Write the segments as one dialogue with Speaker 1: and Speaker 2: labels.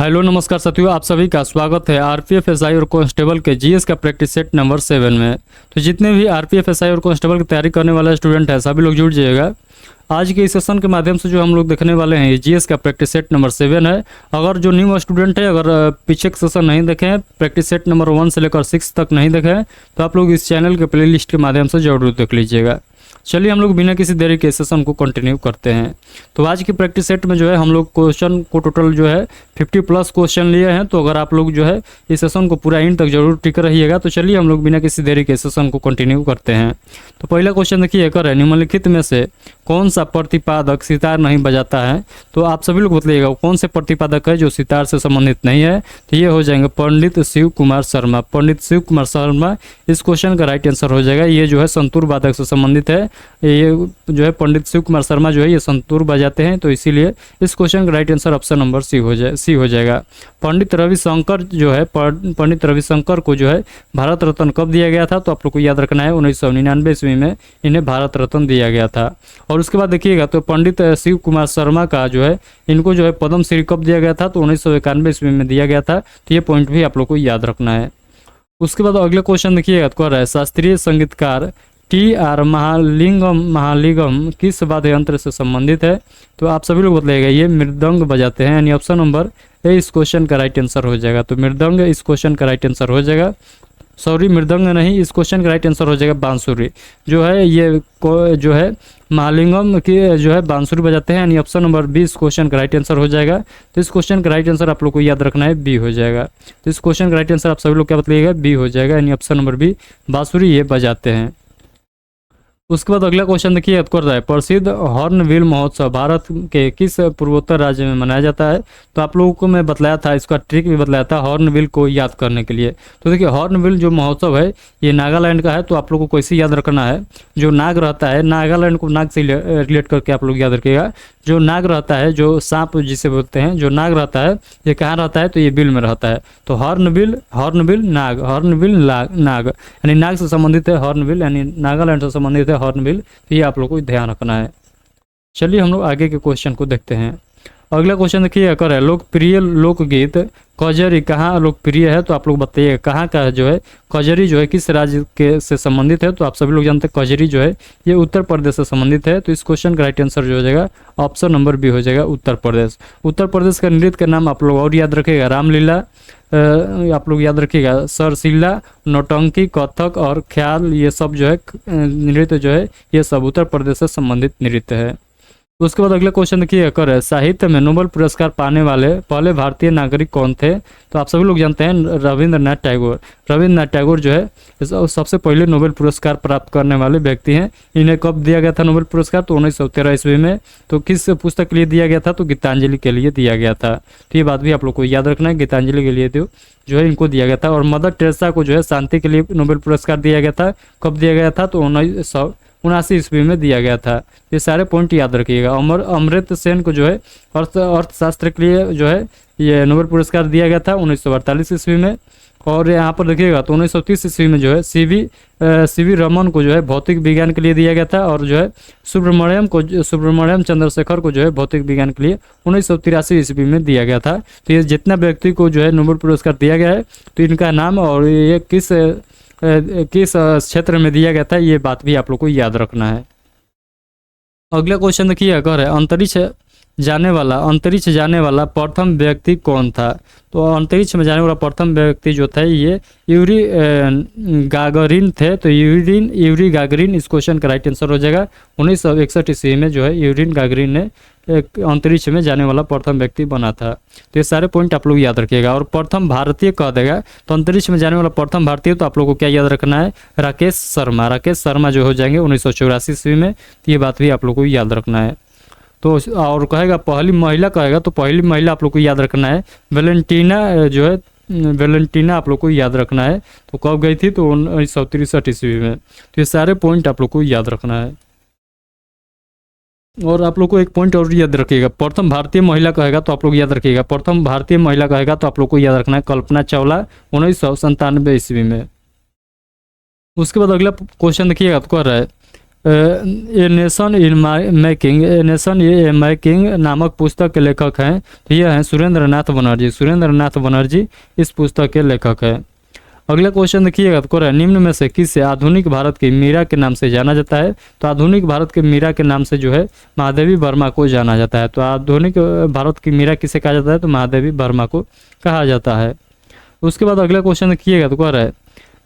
Speaker 1: Hello नमस्कार साथियों, आप सभी का स्वागत है आरपीएफ एसआई और कांस्टेबल के जीएस का प्रैक्टिस सेट नंबर 7 में। तो जितने भी आरपीएफ एसआई और कांस्टेबल की तैयारी करने वाले स्टूडेंट हैं सभी लोग जुड़ जाइएगा। आज के इस सेशन के माध्यम से जो हम लोग देखने वाले हैं ये जीएस का प्रैक्टिस सेट नंबर 7 है। अगर जो न्यू स्टूडेंट है, अगर पीछे के सेशन नहीं देखे हैं, प्रैक्टिस सेट नंबर 1 से लेकर 6 तक नहीं देखे हैं, तो आप लोग इस चैनल के प्लेलिस्ट के माध्यम से जरूर देख लीजिएगा। चलिए हम लोग बिना किसी देरी के सेशन को कंटिन्यू करते हैं। तो आज की प्रैक्टिस सेट में जो है हम लोग क्वेश्चन को टोटल जो है 50+ क्वेश्चन लिए हैं। तो अगर आप लोग जो है इस सेशन को पूरा एंड तक जरूर टिक रहिएगा। तो चलिए हम लोग बिना किसी देरी के सेशन को कंटिन्यू करते हैं। तो पहला क्वेश्चन देखिए, कर है निम्नलिखित में से कौन सा प्रतिपादक सितार नहीं बजाता है। तो आप सभी लोग बताइएगा कौन से प्रतिपादक है जो सितार से संबंधित नहीं है। तो ये हो जाएंगे पंडित शिव कुमार शर्मा। पंडित शिव कुमार शर्मा इस क्वेश्चन का राइट आंसर हो जाएगा। ये जो है संतूर वादक से संबंधित है। ये जो है पंडित शिव कुमार शर्मा जो है ये संतूर बजाते हैं, तो इसीलिए इस क्वेश्चन का right answer option number C हो जाएगा। पंडित रविशंकर जो है पंडित रविशंकर को जो है भारत रत्न कब दिया गया था। तो आप लोग को याद रखना है 1999 ईस्वी में इन्हें भारत रत्न दिया गया था। और उसके बाद देखिएगा तो पंडित शिव कुमार शर्मा का जो है इनको जो है पद्म श्री कब दिया गया था। तो 1991 ईस्वी में दिया गया था। तो ये पॉइंट भी आप लोग को याद रखना है। उसके बाद अगले क्वेश्चन देखिएगा तो कह रहा है शास्त्रीय संगीतकार टी.आर. महालिंगम किस वाद्य यंत्र से संबंधित है। तो आप सभी लोग बताइएगा ये मृदंग बजाते हैं, यानी ऑप्शन नंबर ए इस क्वेश्चन का राइट आंसर हो जाएगा। तो मृदंग इस क्वेश्चन का राइट आंसर हो जाएगा। सॉरी, मृदंग नहीं, इस क्वेश्चन का राइट आंसर हो जाएगा बांसुरी। जो है ये जो है महालिंगम की जो है बांसुरी बजाते हैं, यानी ऑप्शन नंबर बी इस क्वेश्चन का राइट आंसर हो जाएगा। तो इस क्वेश्चन का राइट आंसर आप लोग को याद रखना है बी हो जाएगा। तो इस क्वेश्चन का राइट आंसर आप सभी लोग क्या बताइएगा बी हो जाएगा, यानी ऑप्शन नंबर बी बांसुरी ये बजाते हैं। उसके बाद अगला क्वेश्चन देखिए कर रहा है प्रसिद्ध हॉर्नबिल महोत्सव भारत के किस पूर्वोत्तर राज्य में मनाया जाता है। तो आप लोगों को मैं बतलाया था, इसका ट्रिक भी बतलाया था हॉर्नबिल को याद करने के लिए। तो देखिए हॉर्नबिल जो महोत्सव है ये नागालैंड का है। तो आप लोगों को कैसे याद रखना है, जो नाग रहता है, नागालैंड को नाग से रिलेट करके आप लोग याद रखिएगा। जो नाग रहता है, जो सांप जिसे बोलते हैं, जो नाग रहता है ये कहाँ रहता है। तो ये बिल में रहता है। तो हॉर्नबिल नाग यानी नाग से संबंधित है हॉर्नबिल, यानी नागालैंड से संबंधित है हॉर्नबिल। तो ये आप लोग को ध्यान रखना है। चलिए हम लोग आगे के क्वेश्चन को देखते हैं। अगला क्वेश्चन देखिए कर है लोकप्रिय लोकगीत कजरी कहाँ लोकप्रिय है। तो आप लोग बताइए कहाँ का जो है कजरी जो है किस राज्य के से संबंधित है। तो आप सभी लोग जानते हैं कजरी जो है ये उत्तर प्रदेश से संबंधित है। तो इस क्वेश्चन का राइट आंसर जो हो जाएगा ऑप्शन नंबर बी हो जाएगा उत्तर प्रदेश। उत्तर प्रदेश का नृत्य का नाम आप लोग और याद रखिएगा रामलीला, आप लोग याद रखिएगा सरसीला, नौटंकी, कथक और ख्याल, ये सब जो है नृत्य जो है ये सब उत्तर प्रदेश से संबंधित नृत्य है। उसके बाद अगला क्वेश्चन देखिए कर है साहित्य में नोबेल पुरस्कार पाने वाले पहले भारतीय नागरिक कौन थे। तो आप सभी लोग जानते हैं रविंद्रनाथ टैगोर। रविंद्रनाथ टैगोर जो है सबसे पहले नोबेल पुरस्कार प्राप्त करने वाले व्यक्ति हैं। इन्हें कब दिया गया था नोबेल पुरस्कार। तो 1913 ईस्वी में। तो किस पुस्तक के लिए दिया गया था। तो गीतांजलि के लिए दिया गया था। तो ये बात भी आप लोग को याद रखना है, गीतांजलि के लिए जो है इनको दिया गया था। और मदर टेरेसा को जो है शांति के लिए नोबेल पुरस्कार दिया गया था। कब दिया गया था। तो 1979 ईस्वी में दिया गया था। ये सारे पॉइंट याद रखिएगा। अमर्त्य सेन को जो है अर्थशास्त्र के लिए जो है ये नोबेल पुरस्कार दिया गया था 1948 ईस्वी में। और यहाँ पर देखिएगा तो 1930 ईस्वी में जो है सीवी रमन को जो है भौतिक विज्ञान के लिए दिया गया था। और जो है सुब्रमण्यम चंद्रशेखर को जो है भौतिक विज्ञान के लिए 1983 ईस्वी में दिया गया था। तो ये जितना व्यक्ति को जो है नोबेल पुरस्कार दिया गया है तो इनका नाम और ये किस क्षेत्र में दिया गया था ये बात भी आप लोग को याद रखना है। अगला क्वेश्चन देखिए अगर है अंतरिक्ष जाने वाला प्रथम व्यक्ति कौन था। तो अंतरिक्ष में जाने वाला प्रथम व्यक्ति जो था ये यूरी गागरिन थे। तो यूरी गागरिन इस क्वेश्चन का राइट आंसर हो जाएगा। 1961 ईस्वी में जो है यूरिन गागरिन ने अंतरिक्ष में जाने वाला प्रथम व्यक्ति बना था। तो ये सारे पॉइंट आप लोग याद रखिएगा। और प्रथम भारतीय कह देगा तो अंतरिक्ष में जाने वाला प्रथम भारतीय तो आप लोग को क्या याद रखना है राकेश शर्मा जो हो जाएंगे 1984 ईस्वी में। तो ये बात भी आप लोग को याद रखना है। तो और कहेगा पहली महिला कहेगा तो पहली महिला आप लोग को याद रखना है वेलेंटीना जो है वेलेंटीना आप लोग को याद रखना है। तो कब गई थी तो 1963 ईस्वी में। तो ये सारे पॉइंट आप लोग को याद रखना है। और आप लोग को एक पॉइंट और याद रखिएगा प्रथम भारतीय महिला कहेगा तो आप लोग याद रखिएगा प्रथम भारतीय महिला कहेगा तो आप लोग को याद रखना है कल्पना चावला 1997 ईस्वी में। उसके बाद अगला क्वेश्चन देखिएगा तो कह रहा है a nation in making, a nation A making नामक पुस्तक के लेखक हैं? तो ये हैं सुरेंद्र नाथ बनर्जी। सुरेंद्र नाथ बनर्जी इस पुस्तक के लेखक है। अगला क्वेश्चन देखिएगा, तो कह रहा है निम्न में से किसे आधुनिक भारत की मीरा के नाम से जाना जाता है? तो आधुनिक भारत के मीरा के नाम से जो है महादेवी वर्मा को जाना जाता है। तो आधुनिक भारत की मीरा किसे कहा जाता है? तो महादेवी वर्मा को कहा जाता है। उसके बाद अगला क्वेश्चन देखिएगा, तो कह रहा है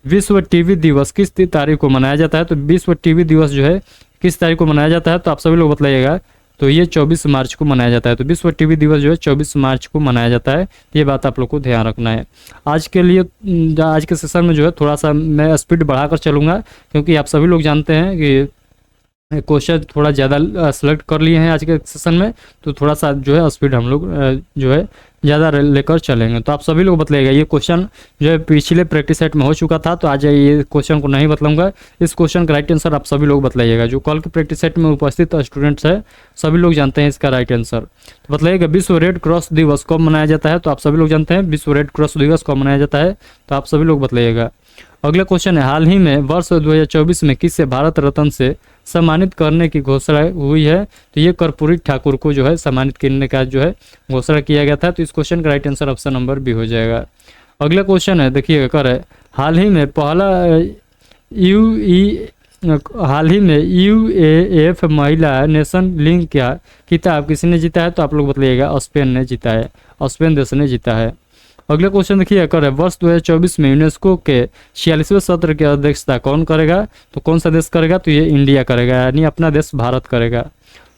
Speaker 1: विश्व टीवी दिवस किस तारीख को मनाया जाता है? तो विश्व टीवी दिवस जो है किस तारीख को मनाया जाता है? तो आप सभी लोग बताइएगा। तो ये 24 मार्च को मनाया जाता है। तो विश्व टीवी दिवस जो है 24 मार्च को मनाया जाता है। ये बात आप लोग को ध्यान रखना है। आज के लिए आज के सेशन में जो है थोड़ा सा मैं स्पीड बढ़ाकर चलूँगा, क्योंकि आप सभी लोग जानते हैं कि क्वेश्चन थोड़ा ज़्यादा सेलेक्ट कर लिए हैं आज के सेशन में, तो थोड़ा सा जो है स्पीड हम लोग जो है ज़्यादा लेकर चलेंगे। तो आप सभी लोग बताइएगा। ये क्वेश्चन जो है पिछले प्रैक्टिस सेट में हो चुका था, तो आज ये क्वेश्चन को नहीं बतलाऊंगा। इस क्वेश्चन का राइट आंसर आप सभी लोग बताइएगा। जो कल के प्रैक्टिस सेट में उपस्थित स्टूडेंट्स है सभी लोग जानते हैं इसका राइट आंसर। तो बताइएगा विश्व रेड क्रॉस दिवस कब मनाया जाता है? तो आप सभी लोग जानते हैं विश्व रेड क्रॉस दिवस कब मनाया जाता है। तो आप सभी लोग बताइएगा। अगला क्वेश्चन है हाल ही में वर्ष 2024 में किसे भारत रत्न से सम्मानित करने की घोषणा हुई है? तो ये कर्पूरी ठाकुर को जो है सम्मानित करने का जो है घोषणा किया गया था। तो इस क्वेश्चन का right answer option number B हो जाएगा। अगला क्वेश्चन है देखिएगा, कर है हाल ही में UAF महिला नेशन लीग का खिताब किसने जीता है? तो आप लोग बताइएगा स्पेन ने जीता है, स्पेन देश ने जीता है। अगला क्वेश्चन देखिए, कर वर्ष 2024 में यूनेस्को के 46वें सत्र की अध्यक्षता कौन करेगा? तो कौन सा देश करेगा? तो ये इंडिया करेगा, यानी अपना देश भारत करेगा।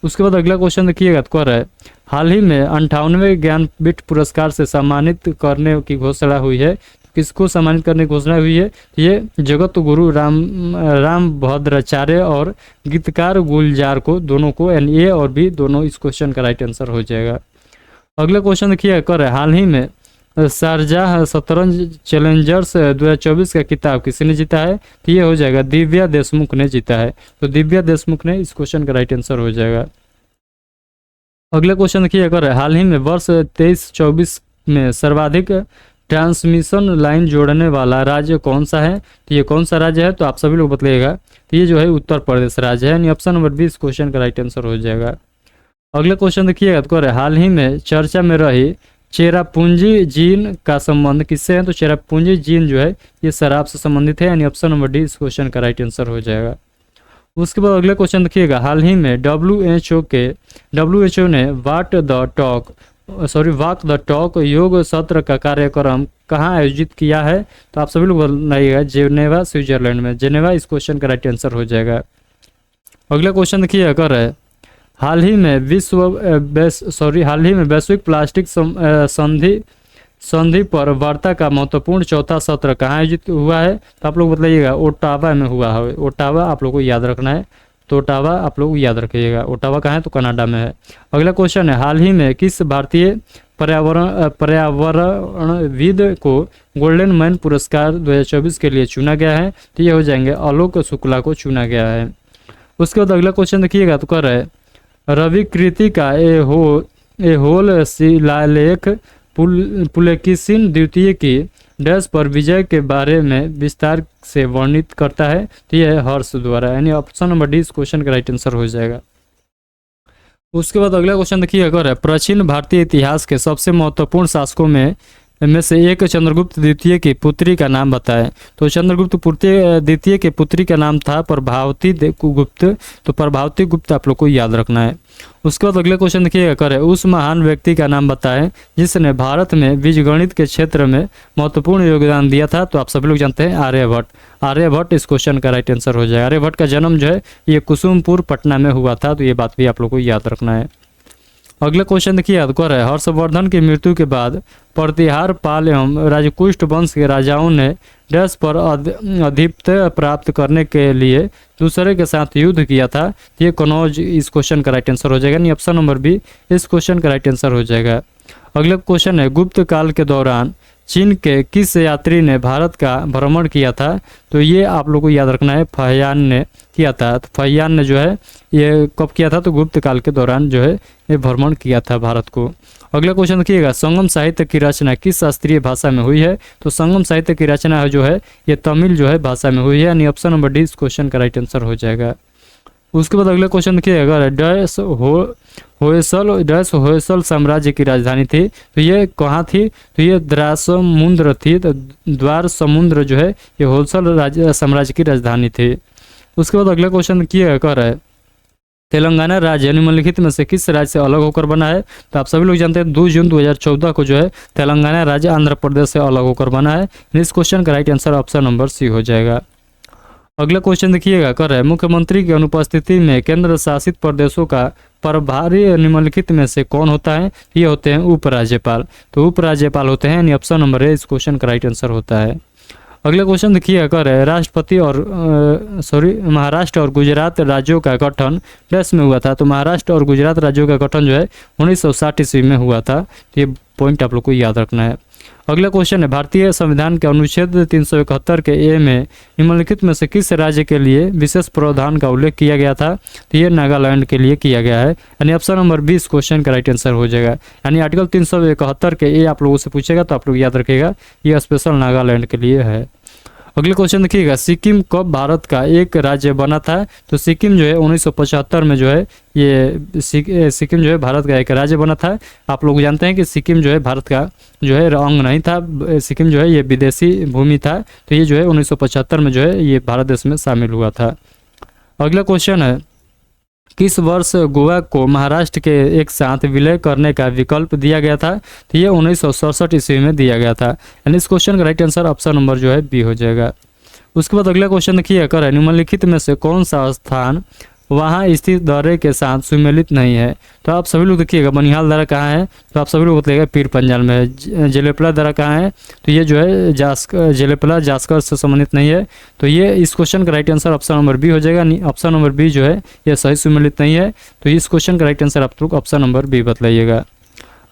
Speaker 1: उसके बाद अगला क्वेश्चन देखिएगा, तो कर हाल ही में 98वें ज्ञानपीठ पुरस्कार से सम्मानित करने की घोषणा हुई है। किसको सम्मानित करने की घोषणा हुई है? ये जगत गुरु राम भद्राचार्य और गीतकार गुलजार को, दोनों को, यानी ए और बी दोनों इस क्वेश्चन का राइट आंसर हो जाएगा। अगला क्वेश्चन देखिए, कर हाल ही में शारजाह शतरंज चैलेंजर्स 2024 का खिताब किसने जीता है? तो ये हो जाएगा दिव्या देशमुख ने जीता है। तो दिव्या देशमुख ने इस क्वेश्चन का राइट आंसर हो जाएगा। अगला क्वेश्चन देखिए, अगर हाल ही में वर्ष 23-24 में सर्वाधिक ट्रांसमिशन लाइन जोड़ने वाला राज्य कौन सा है? तो ये कौन सा राज्य है? तो आप सभी लोग बताइएगा। तो ये जो है उत्तर प्रदेश राज्य है, यानी ऑप्शन नंबर बी इस क्वेश्चन का राइट आंसर हो जाएगा। अगला क्वेश्चन देखिएगा, तो हाल ही में चर्चा में रही चेरापूंजी जीन का संबंध किससे है? तो चेरापूंजी जीन जो है ये शराब से संबंधित है, यानी ऑप्शन नंबर डी इस क्वेश्चन का राइट आंसर हो जाएगा। उसके बाद अगला क्वेश्चन देखिएगा, हाल ही में WHO ने वॉक द टॉक योग सत्र का कार्यक्रम कहाँ आयोजित किया है? तो आप सभी लोग बताइएगा। जेनेवा स्विट्जरलैंड में, जेनेवा इस क्वेश्चन का राइट आंसर हो जाएगा। अगला क्वेश्चन देखिए, अगर है हाल ही में वैश्विक प्लास्टिक संधि पर वार्ता का महत्वपूर्ण चौथा सत्र कहाँ आयोजित हुआ है? तो आप लोग बताइएगा। ओटावा में हुआ है। ओटावा आप लोग को याद रखना है। तो ओटावा आप लोग याद रखिएगा। ओटावा कहाँ है? तो कनाडा में है। अगला क्वेश्चन है हाल ही में किस भारतीय पर्यावरणविद को गोल्डन मैन पुरस्कार 2024 के लिए चुना गया है? तो ये हो जाएंगे आलोक शुक्ला को चुना गया है। उसके बाद अगला क्वेश्चन देखिएगा, तो कर रहे रवि कृति का ए होल शिलालेख पुलकेशिन द्वितीय की डैश पर विजय के बारे में विस्तार से वर्णित करता है? तो यह है हर्ष द्वारा, यानी ऑप्शन नंबर डी इस क्वेश्चन का राइट आंसर हो जाएगा। उसके बाद अगला क्वेश्चन देखिए, अगर प्राचीन भारतीय इतिहास के सबसे महत्वपूर्ण शासकों में से एक चंद्रगुप्त द्वितीय की पुत्री का नाम बताएं। तो चंद्रगुप्त द्वितीय के पुत्री का नाम था प्रभावती गुप्त। तो प्रभावती गुप्त आप लोग को याद रखना है। उसके बाद अगले क्वेश्चन देखिएगा, करें उस महान व्यक्ति का नाम बताएं जिसने भारत में बीजगणित के क्षेत्र में महत्वपूर्ण योगदान दिया था? तो आप सभी लोग जानते हैं आर्यभट्ट। आर्यभट्ट इस क्वेश्चन का राइट आंसर हो जाएगा। आर्यभट्ट का जन्म जो है ये कुसुमपुर पटना में हुआ था। तो ये बात भी आप लोग को याद रखना है। अगला क्वेश्चन देखिए, याद कर है हर्षवर्धन की मृत्यु के बाद प्रतिहार पाल एवं राजकुष्ट वंश के राजाओं ने डैश पर आधिपत्य प्राप्त करने के लिए दूसरे के साथ युद्ध किया था? ये कनौज इस क्वेश्चन का राइट आंसर हो जाएगा, यानी ऑप्शन नंबर बी इस क्वेश्चन का राइट आंसर हो जाएगा। अगला क्वेश्चन है गुप्त काल के दौरान चीन के किस यात्री ने भारत का भ्रमण किया था? तो ये आप लोग को याद रखना है फहियान ने किया था। तो फहियान ने जो है ये कब किया था? तो गुप्त काल के दौरान जो है ये भ्रमण किया था भारत को। अगला क्वेश्चन देखिएगा, संगम साहित्य की रचना किस शास्त्रीय भाषा में हुई है? तो संगम साहित्य की रचना जो है ये तमिल जो है भाषा में हुई है, यानी ऑप्शन नंबर डी इस क्वेश्चन का राइट आंसर हो जाएगा। उसके बाद अगला क्वेश्चन देखिए, अगर होयसल साम्राज्य की राजधानी थी तो ये कहाँ थी? तो ये द्वारसमुद्र थी। तो द्वारसमुद्र जो है ये होयसल साम्राज्य की राजधानी थी। उसके बाद अगला क्वेश्चन किया कर है, तेलंगाना राज्य निम्नलिखित में से किस राज्य से अलग होकर बना है? तो आप सभी लोग जानते हैं 2 जून 2014 को जो है तेलंगाना राज्य आंध्र प्रदेश से अलग होकर बना है। इस क्वेश्चन का right answer option number C हो जाएगा। अगला क्वेश्चन देखिएगा, कर है मुख्यमंत्री की अनुपस्थिति में केंद्र शासित प्रदेशों का प्रभारी निम्नलिखित में से कौन होता है? ये होते हैं उपराज्यपाल। तो उपराज्यपाल होते हैं, यानी ऑप्शन नंबर ए इस क्वेश्चन का राइट आंसर होता है। अगला क्वेश्चन देखिए, कर है राष्ट्रपति और महाराष्ट्र और गुजरात राज्यों का गठन डैश में हुआ था? तो महाराष्ट्र और गुजरात राज्यों का गठन जो है 1960 ईस्वी में हुआ था। तो ये पॉइंट आप लोग को याद रखना है। अगला क्वेश्चन है, भारतीय संविधान के अनुच्छेद 371 के ए में निम्नलिखित में से किस राज्य के लिए विशेष प्रावधान का उल्लेख किया गया था? तो ये नागालैंड के लिए किया गया है, यानी ऑप्शन नंबर 20 क्वेश्चन का राइट आंसर हो जाएगा। यानी आर्टिकल 371 के ए आप लोगों से पूछेगा तो आप लोग याद रखिएगा ये स्पेशल नागालैंड के लिए है। अगले क्वेश्चन देखिएगा, सिक्किम कब भारत का एक राज्य बना था? तो सिक्किम जो है 1975 में जो है ये सिक्किम जो है भारत का एक राज्य बना था। आप लोग जानते हैं कि सिक्किम जो है भारत का जो है अंग नहीं था, सिक्किम जो है ये विदेशी भूमि था। तो ये जो है 1975 में जो है ये भारत देश में शामिल हुआ था। अगला क्वेश्चन है, किस वर्ष गोवा को महाराष्ट्र के एक साथ विलय करने का विकल्प दिया गया था? तो ये 1967 ईस्वी में दिया गया था, यानी इस क्वेश्चन का राइट आंसर ऑप्शन नंबर जो है बी हो जाएगा। उसके बाद अगला क्वेश्चन देखिए, कर है निम्नलिखित में से कौन सा स्थान वहाँ स्थित दर्रे के साथ सुमेलित नहीं है? तो आप सभी लोग देखिएगा, बनिहाल दर्रा कहाँ है? तो आप सभी लोग बताइएगा पीर पंजाल में है। जेलेपला दर्रा कहाँ है? तो ये जो है जेलेपला जास्कर से संबंधित नहीं है। तो ये इस क्वेश्चन का right answer option number B हो जाएगा। ऑप्शन नंबर बी जो है ये सही सुमेलित नहीं है। तो इस क्वेश्चन का राइट आंसर आप लोग ऑप्शन नंबर बी बतलाइएगा।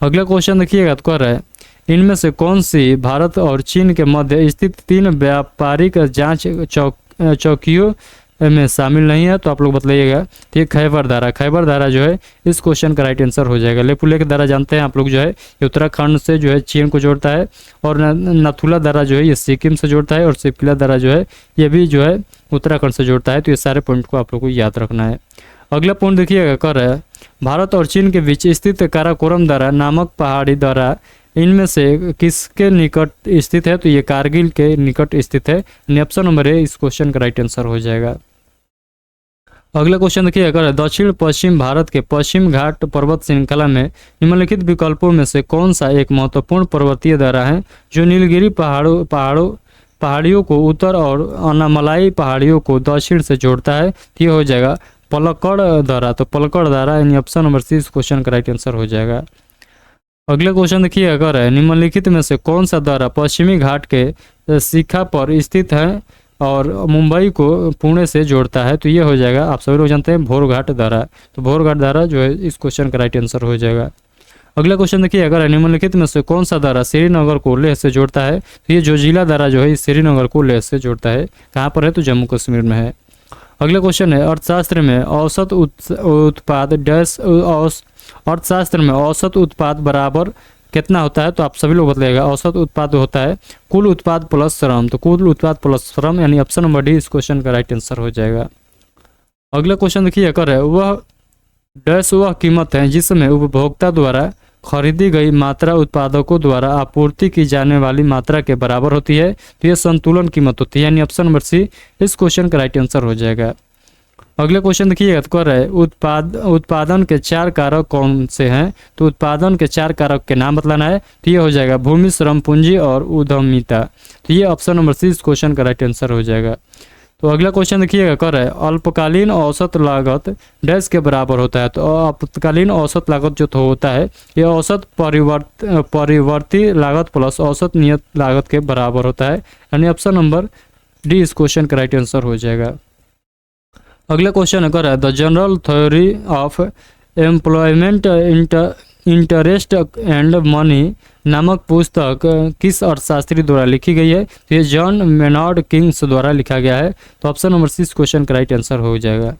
Speaker 1: अगला क्वेश्चन देखिएगा, तो कर है इनमें से कौन सी भारत और चीन के मध्य स्थित 3 व्यापारिक जांच चौकियों में शामिल नहीं है? तो आप लोग बतलाइएगा। तो ये खैबर धारा जो है इस क्वेश्चन का राइट आंसर हो जाएगा। लेपुलेख दर्रा जानते हैं आप लोग जो है ये उत्तराखंड से जो है चीन को जोड़ता है, और नथुला दर्रा जो है ये सिक्किम से जोड़ता है, और सिपकिला दर्रा जो है ये भी जो है उत्तराखंड से जोड़ता है। तो ये सारे पॉइंट को आप लोग को याद रखना है। अगला पॉइंट देखिएगा, कर है भारत और चीन के बीच स्थित काराकोरम दर्रा नामक पहाड़ी दर्रा इनमें से किसके निकट स्थित है? तो ये कारगिल के निकट स्थित है, यानी ऑप्शन नंबर ए इस क्वेश्चन का राइट आंसर हो जाएगा। अगला क्वेश्चन देखिए, अगर दक्षिण पश्चिम भारत के पश्चिम घाट पर्वत श्रृंखला में निम्नलिखित विकल्पों में से कौन सा एक महत्वपूर्ण पर्वतीय दर्रा है जो नीलगिरी पहाड़ियों को उत्तर और अनामलाई पहाड़ियों को दक्षिण से जोड़ता है? ये हो जाएगा पलक्कड़ दर्रा। तो पलक्कड़ दर्रा यानी ऑप्शन नंबर सी इस क्वेश्चन का राइट आंसर हो जाएगा। अगला क्वेश्चन देखिए, अगर है निम्नलिखित में से कौन सा दर्रा पश्चिमी घाट के शिखा पर स्थित है और मुंबई को पुणे से जोड़ता है? तो ये हो जाएगा, आप सभी लोग जानते हैं भोरघाट दर्रा। तो भोरघाट दर्रा जो है इस क्वेश्चन का राइट आंसर हो जाएगा। अगला क्वेश्चन देखिए, अगर निम्नलिखित में से कौन सा दर्रा श्रीनगर को लेह से जोड़ता है? तो ये जोजिला दर्रा जो है श्रीनगर को लेह से जोड़ता है। कहाँ पर है? तो जम्मू कश्मीर में है। अगला क्वेश्चन है, अर्थशास्त्र में औसत उत्पाद डैश अर्थशास्त्र में औसत उत्पाद बराबर कितना होता है? तो आप सभी लोग बतलाइएगा। औसत उत्पाद होता है कुल उत्पाद प्लस श्रम। तो कुल उत्पाद प्लस श्रम यानी ऑप्शन नंबर डी इस क्वेश्चन का राइट आंसर हो जाएगा। अगला क्वेश्चन देखिए, कर है वह डैश वह कीमत है जिसमें उपभोक्ता द्वारा खरीदी गई मात्रा उत्पादकों द्वारा आपूर्ति की जाने वाली मात्रा के बराबर होती है। तो यह संतुलन कीमत होती है, यानी ऑप्शन नंबर सी इस क्वेश्चन का राइट आंसर हो जाएगा। अगले क्वेश्चन देखिए, कर है उत्पादन के 4 कारक कौन से हैं? तो उत्पादन के 4 कारक के नाम बतलाना है। तो ये हो जाएगा भूमि, श्रम, पूंजी और उद्यमिता। तो ये ऑप्शन नंबर सी इस क्वेश्चन का राइट आंसर हो जाएगा। तो अगला क्वेश्चन देखिएगा, कर है अल्पकालीन औसत लागत डैश के बराबर होता है? तो अल्पकालीन औसत लागत जो होता है ये औसत परिवर्ती लागत प्लस औसत नियत लागत के बराबर होता है, यानी ऑप्शन नंबर डी इस क्वेश्चन का राइट आंसर हो जाएगा। अगला क्वेश्चन अगर है the general theory of employment interest and money नामक पुस्तक किस अर्थशास्त्री द्वारा लिखी गई है? तो ये जॉन मेनार्ड किंग्स द्वारा लिखा गया है। तो ऑप्शन नंबर सी इस क्वेश्चन का राइट आंसर हो जाएगा।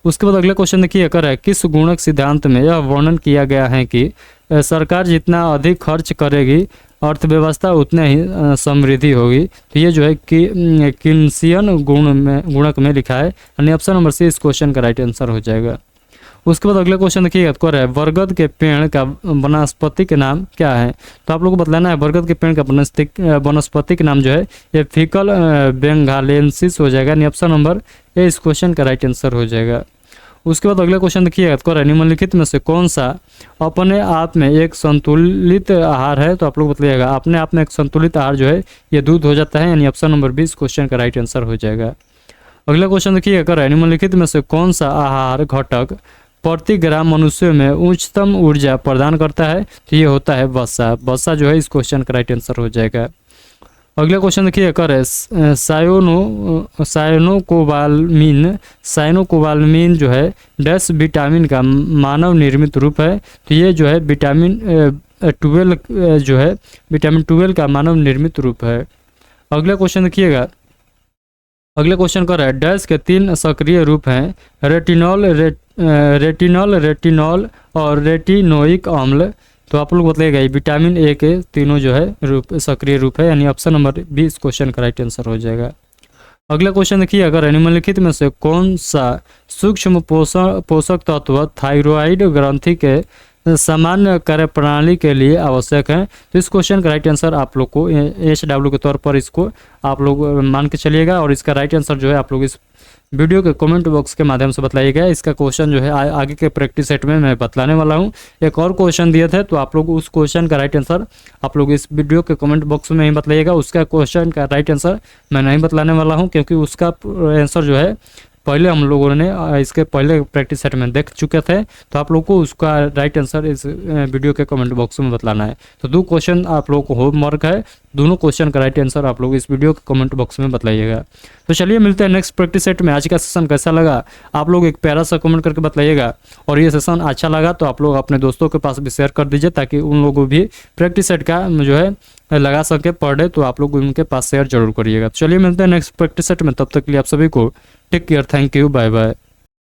Speaker 1: उसके बाद अगला क्वेश्चन देखिए, कर है किस गुणक सिद्धांत में यह वर्णन किया गया है कि सरकार जितना अधिक खर्च करेगी अर्थव्यवस्था उतने ही समृद्धि होगी। तो ये जो है कि किन्सियन गुणक में लिखा है, यानी ऑप्शन नंबर सी इस क्वेश्चन का राइट आंसर हो जाएगा। उसके बाद अगला क्वेश्चन देखिएगा, तो है बरगद के पेड़ का वनस्पति के नाम क्या है। तो आप लोगों को बतलाना है बरगद के पेड़ का वनस्पति के नाम जो है ये फिकल बेंगालेंसिस हो जाएगा, यानी ऑप्शन नंबर ए इस क्वेश्चन का राइट आंसर हो जाएगा। उसके बाद अगला क्वेश्चन देखिएगा, तो है निम्नलिखित में से कौन सा अपने आप में एक संतुलित आहार है। तो आप लोग बताइएगा अपने आप में एक संतुलित आहार जो है ये दूध हो जाता है, यानी ऑप्शन नंबर बी इस क्वेश्चन का राइट आंसर हो जाएगा। अगला क्वेश्चन देखिएगा, कर है निम्नलिखित में से कौन सा आहार घटक प्रति ग्राम मनुष्य में उच्चतम ऊर्जा प्रदान करता है। तो ये होता है वसा। वसा जो है इस क्वेश्चन का राइट आंसर हो जाएगा। अगला क्वेश्चन देखिए, कर है साइनोकोबाल्मिन जो है डैश विटामिन का मानव निर्मित रूप है। तो ये जो है विटामिन 12 जो है विटामिन 12 का मानव निर्मित रूप है। अगला क्वेश्चन देखिएगा, अगले क्वेश्चन कर रहा है डैश के 3 सक्रिय रूप हैं रेटिनॉल और रेटिनोइक अम्ल। तो आप लोग बताइएगा विटामिन ए के तीनों जो है रूप सक्रिय रूप है, यानी ऑप्शन नंबर बी इस क्वेश्चन का राइट आंसर हो जाएगा। अगला क्वेश्चन देखिए, अगर निम्नलिखित में से कौन सा सूक्ष्म पोषक तत्व थायराइड ग्रंथि के सामान्य कार्यप्रणाली के लिए आवश्यक है। तो इस क्वेश्चन का राइट आंसर आप लोग को HW के तौर पर इसको आप लोग मान के चलिएगा, और इसका राइट आंसर जो है आप लोग इस वीडियो के कमेंट बॉक्स के माध्यम से बताइएगा। इसका क्वेश्चन जो है आगे के प्रैक्टिस सेट में मैं बतलाने वाला हूं। एक और क्वेश्चन दिए थे, तो आप लोग उस क्वेश्चन का राइट आंसर आप लोग इस वीडियो के कमेंट बॉक्स में ही बताइएगा। उसका क्वेश्चन का राइट आंसर मैं नहीं बतलाने वाला हूँ, क्योंकि उसका आंसर जो है पहले हम लोगों ने इसके पहले प्रैक्टिस सेट में देख चुके थे। तो आप लोग को उसका राइट आंसर इस वीडियो के कमेंट बॉक्स में बतलाना है। तो 2 क्वेश्चन आप लोगों को होमवर्क है, दोनों क्वेश्चन का राइट आंसर आप लोग इस वीडियो के कमेंट बॉक्स में बताइएगा। तो चलिए मिलते हैं नेक्स्ट प्रैक्टिस सेट में। आज का सेशन कैसा लगा आप लोग एक प्यारा सा कमेंट करके बताइएगा, और ये सेशन अच्छा लगा तो आप लोग अपने दोस्तों के पास भी शेयर कर दीजिए, ताकि उन लोगों भी प्रैक्टिस सेट का जो है लगा सके पर डे। तो आप लोग उनके पास शेयर जरूर करिएगा। तो चलिए मिलते हैं नेक्स्ट प्रैक्टिस सेट में, तब तक के लिए आप सभी को take care, thank you, bye bye.